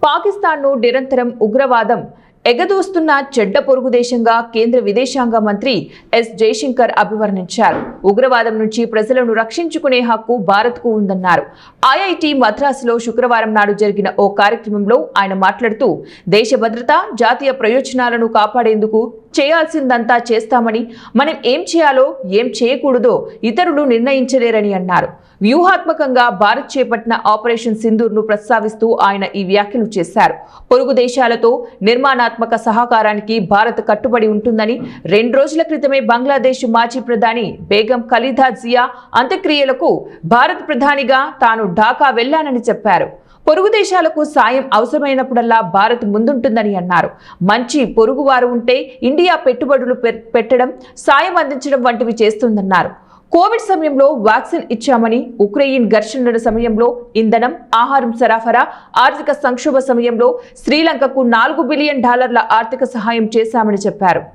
పాకిస్తాన్ను నిరంతరం ఉగ్రవాదం ఎగదోస్తున్న చెడ్డ పొరుగు దేశంగా కేంద్ర విదేశాంగ మంత్రి ఎస్ జయశంకర్ అభివర్ణించారు. ఉగ్రవాదం నుంచి ప్రజలను రక్షించుకునే హక్కు భారత్కు ఉందన్నారు. ఐఐటి మద్రాసులో శుక్రవారం నాడు జరిగిన ఓ కార్యక్రమంలో ఆయన మాట్లాడుతూ దేశ భద్రత, జాతీయ ప్రయోజనాలను కాపాడేందుకు చేయాల్సిందంతా చేస్తామని, మనం ఏం చేయాలో ఏం చేయకూడదో ఇతరులు నిర్ణయించలేరని అన్నారు. వ్యూహాత్మకంగా భారత్ చేపట్టిన ఆపరేషన్ సింధూర్ను ప్రస్తావిస్తూ ఆయన ఈ వ్యాఖ్యలు చేశారు. పొరుగు దేశాలతో నిర్మాణాత్మక సహకారానికి భారత్ కట్టుబడి ఉంటుందని, 2 రోజుల క్రితమే బంగ్లాదేశ్ మాజీ ప్రధాని బేగం ఖలీదా జియా అంత్యక్రియలకు భారత ప్రధానిగా తాను ఢాకా వెళ్లానని చెప్పారు. పొరుగు దేశాలకు సాయం అవసరమైనప్పుడల్లా భారత్ ముందుంటుందని అన్నారు. మంచి పొరుగువారు ఉంటే ఇండియా పెట్టుబడులు పెట్టడం, సాయం అందించడం వంటివి చేస్తుందన్నారు. కోవిడ్ సమయంలో వ్యాక్సిన్ ఇచ్చామని, ఉక్రెయిన్ ఘర్షణల సమయంలో ఇంధనం, ఆహారం సరఫరా, ఆర్థిక సంక్షోభ సమయంలో శ్రీలంకకు $4 బిలియన్ ఆర్థిక సహాయం చేశామని చెప్పారు.